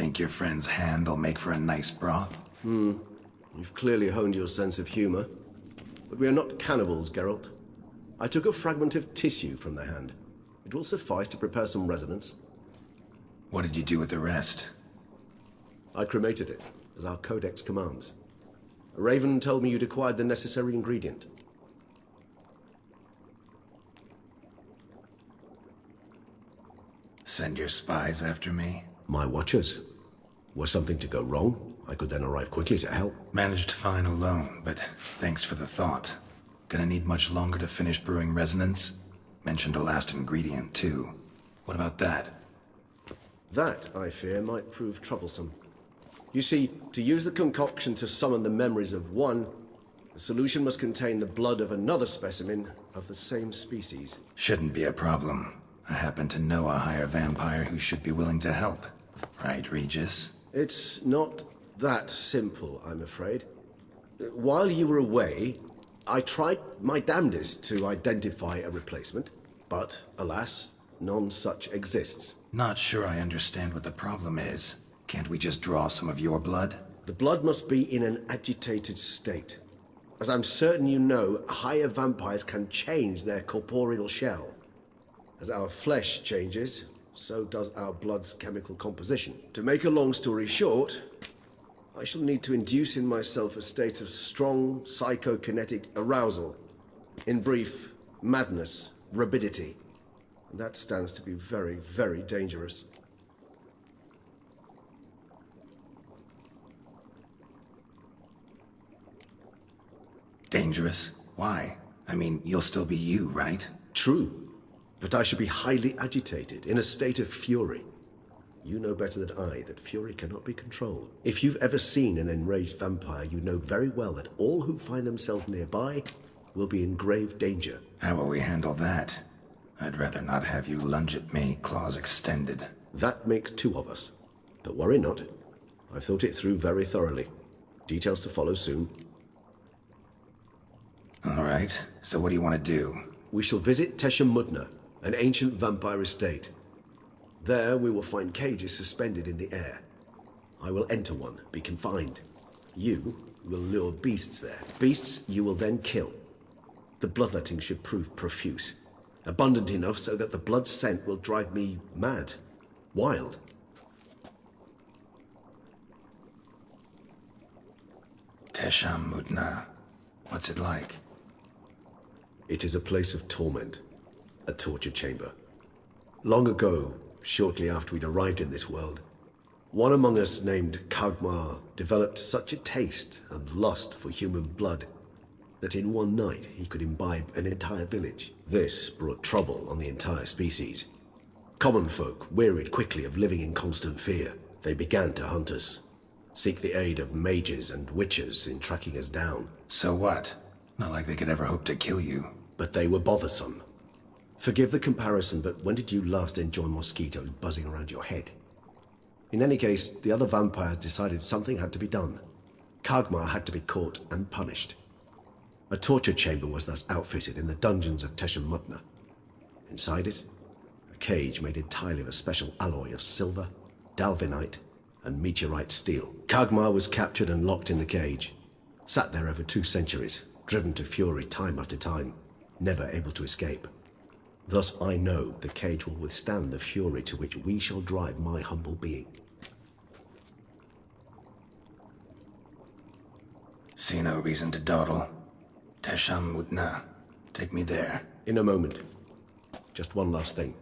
Think your friend's hand will make for a nice broth? You've clearly honed your sense of humor. But we are not cannibals, Geralt. I took a fragment of tissue from the hand. It will suffice to prepare some resonance. What did you do with the rest? I cremated it, as our codex commands. A raven told me you'd acquired the necessary ingredient. Send your spies after me? My watchers. Were something to go wrong, I could then arrive quickly to help. Managed fine alone, but thanks for the thought. Gonna need much longer to finish brewing resonance? Mentioned a last ingredient, too. What about that? That, I fear, might prove troublesome. You see, to use the concoction to summon the memories of one, the solution must contain the blood of another specimen of the same species. Shouldn't be a problem. I happen to know a higher vampire who should be willing to help. Right, Regis? It's not that simple, I'm afraid. While you were away, I tried my damnedest to identify a replacement, but alas, none such exists. Not sure I understand what the problem is. Can't we just draw some of your blood? The blood must be in an agitated state. As I'm certain you know, higher vampires can change their corporeal shell. As our flesh changes, so does our blood's chemical composition. To make a long story short, I shall need to induce in myself a state of strong psychokinetic arousal. In brief, madness, rabidity. And that stands to be very, very dangerous. Dangerous? Why? I mean, you'll still be you, right? True. But I should be highly agitated, in a state of fury. You know better than I that fury cannot be controlled. If you've ever seen an enraged vampire, you know very well that all who find themselves nearby will be in grave danger. How will we handle that? I'd rather not have you lunge at me, claws extended. That makes two of us. But worry not. I've thought it through very thoroughly. Details to follow soon. All right, so what do you want to do? We shall visit Tesha Mudna, an ancient vampire estate. There we will find cages suspended in the air. I will enter one, be confined. You will lure beasts there. Beasts you will then kill. The bloodletting should prove profuse. Abundant enough so that the blood scent will drive me mad. Wild. Tesha Mudna. What's it like? It is a place of torment. A torture chamber. Long ago, shortly after we'd arrived in this world, one among us named Kagmar developed such a taste and lust for human blood that in one night he could imbibe an entire village. This brought trouble on the entire species. Common folk wearied quickly of living in constant fear. They began to hunt us, seek the aid of mages and witches in tracking us down. So what? Not like they could ever hope to kill you. But they were bothersome. Forgive the comparison, but when did you last enjoy mosquitoes buzzing around your head? In any case, the other vampires decided something had to be done. Kagmar had to be caught and punished. A torture chamber was thus outfitted in the dungeons of Tesha Mudna. Inside it, a cage made entirely of a special alloy of silver, dalvinite, and meteorite steel. Kagmar was captured and locked in the cage. Sat there over 2 centuries, driven to fury time after time, never able to escape. Thus I know the cage will withstand the fury to which we shall drive my humble being. See no reason to dawdle. Tesha Mudna. Take me there. In a moment. Just one last thing.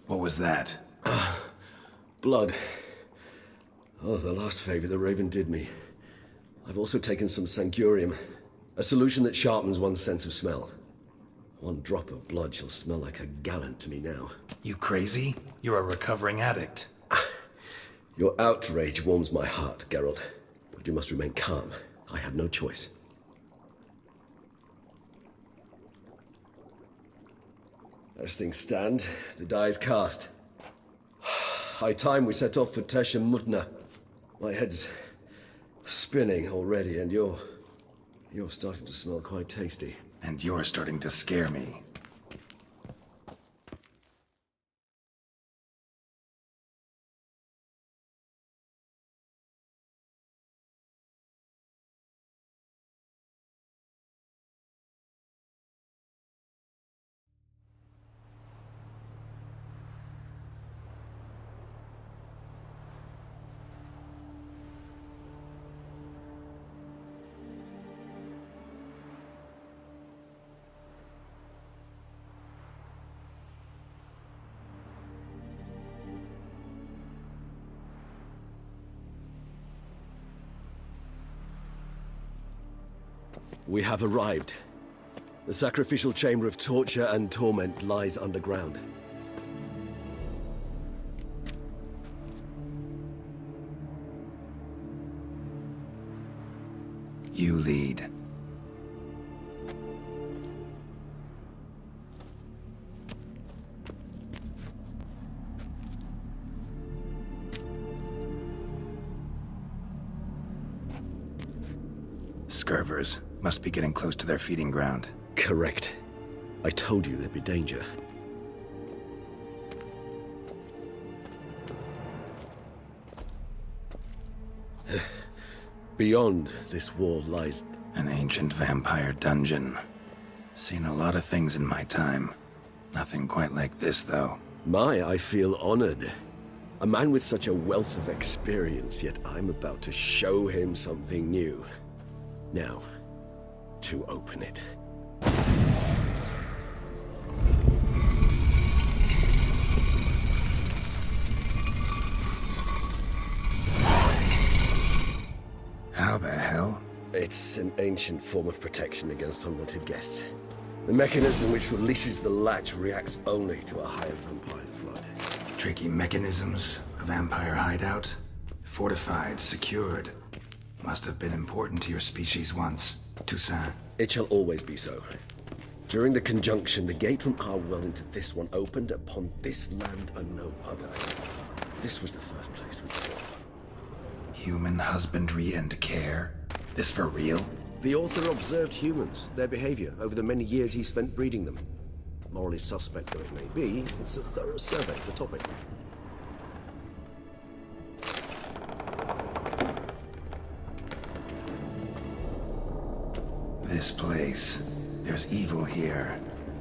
What was that? Blood. Oh, the last favor the Raven did me. I've also taken some Sangurium, a solution that sharpens one's sense of smell. One drop of blood shall smell like a gallon to me now. You crazy? You're a recovering addict. Your outrage warms my heart, Geralt. But you must remain calm. I had no choice. As things stand, the die is cast. High time we set off for Tesha Mudna. My head's spinning already, and you're starting to smell quite tasty. And you're starting to scare me. We have arrived. The sacrificial chamber of torture and torment lies underground. You lead. Scurvers must be getting close to their feeding ground. Correct. I told you there'd be danger. Beyond this wall lies... An ancient vampire dungeon. Seen a lot of things in my time. Nothing quite like this, though. I feel honored. A man with such a wealth of experience, yet I'm about to show him something new. Now, to open it. How the hell? It's an ancient form of protection against unwanted guests. The mechanism which releases the latch reacts only to a higher vampire's blood. Tricky mechanisms, a vampire hideout. Fortified, secured. Must have been important to your species once, Toussaint. It shall always be so. During the conjunction, the gate from our well into this one opened upon this land and no other. This was the first place we saw. Human husbandry and care? This for real? The author observed humans, their behavior, over the many years he spent breeding them. Morally suspect though it may be, it's a thorough survey of the topic. This place. There's evil here.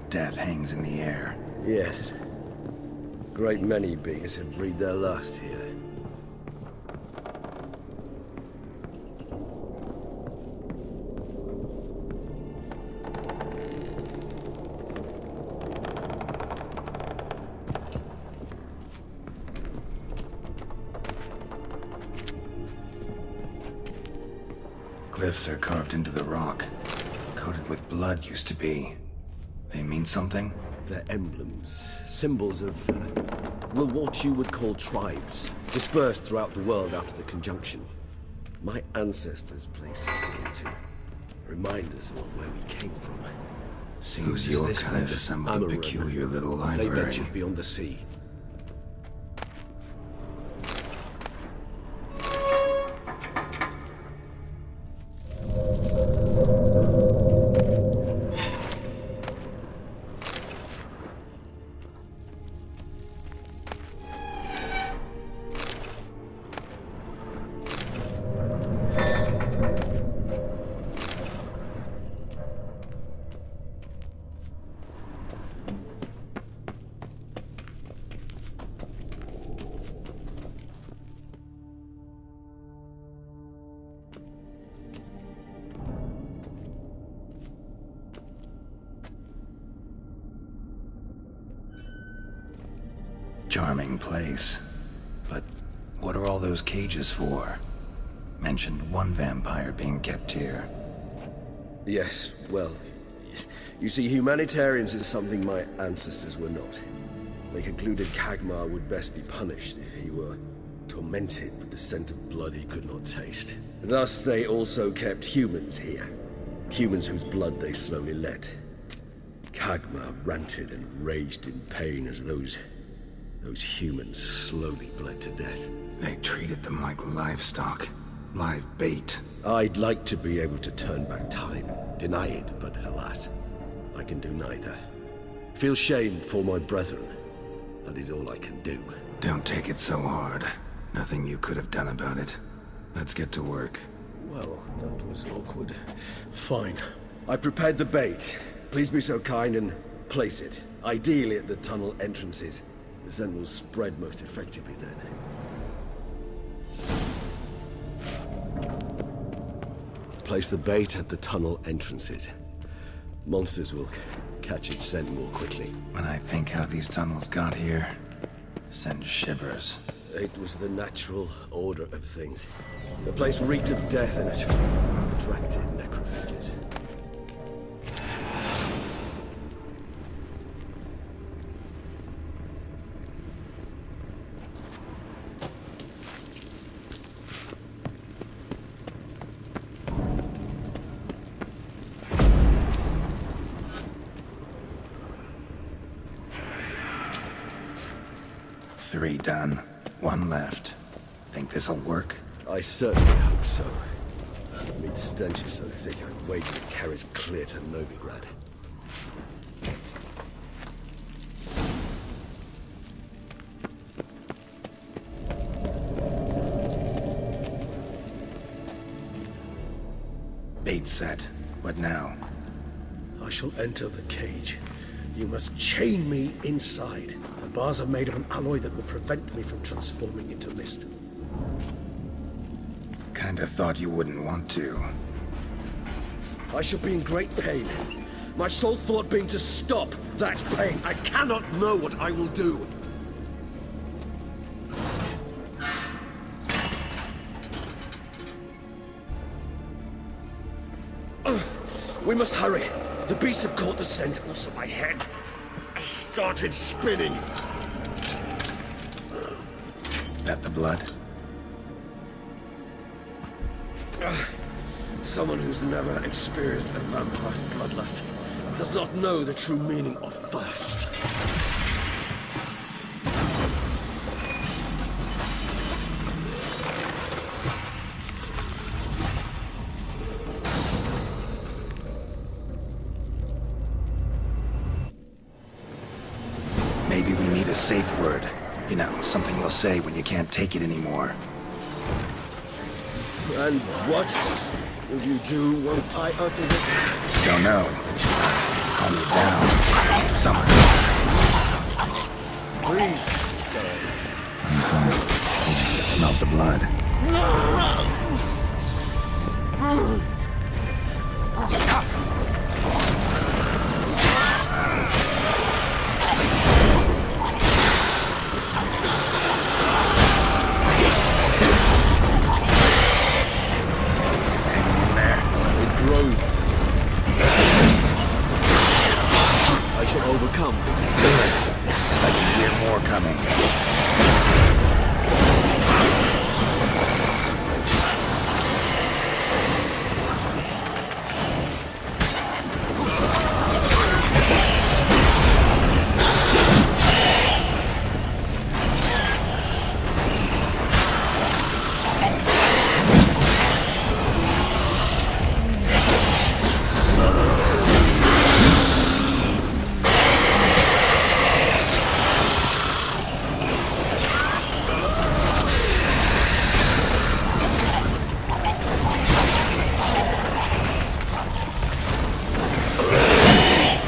Death hangs in the air. Yes. Great many beings have breathed their last here. Glyphs are carved into the rock. Coated with blood used to be. They mean something? They're emblems, symbols of, well, what you would call tribes, dispersed throughout the world after the conjunction. My ancestors placed them here to remind us all where we came from. Seems your kind assembled a peculiar little They library. ventured beyond the sea. Charming place. But what are all those cages for? Mentioned one vampire being kept here. Yes, well, you see, humanitarians is something my ancestors were not. They concluded Kagmar would best be punished if he were tormented with the scent of blood he could not taste. Thus, they also kept humans here. Humans whose blood they slowly let. Kagmar ranted and raged in pain as those humans slowly bled to death. They treated them like livestock. Live bait. I'd like to be able to turn back time, deny it, but alas. I can do neither. Feel shame for my brethren. That is all I can do. Don't take it so hard. Nothing you could have done about it. Let's get to work. Well, that was awkward. Fine. I prepared the bait. Please be so kind and place it. Ideally at the tunnel entrances. The scent will spread most effectively then. Place the bait at the tunnel entrances. Monsters will catch its scent more quickly. When I think how these tunnels got here, send shivers. It was the natural order of things. The place reeked of death and it attracted necrophages. Three done. One left. Think this'll work? I certainly hope so. The meat stench is so thick, I'd wager it carries clear to Novigrad. Bait set. What now? I shall enter the cage. You must chain me inside. The bars are made of an alloy that will prevent me from transforming into mist. Kinda thought you wouldn't want to. I shall be in great pain. My sole thought being to stop that pain. I cannot know what I will do. We must hurry. The beasts have caught the scent, also my head. I started spinning. That the blood? Someone who's never experienced a vampire's bloodlust does not know the true meaning of thirst. Maybe we need a safe word. You know, something you'll say when you can't take it anymore. And what would you do once I uttered it? Don't know. Calm me down. Someone. Please. I smelled the blood. I shall overcome. Good. As I can hear more coming.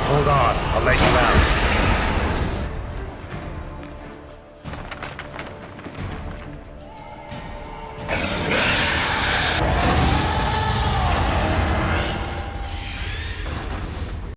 Hold on, I'll let you out.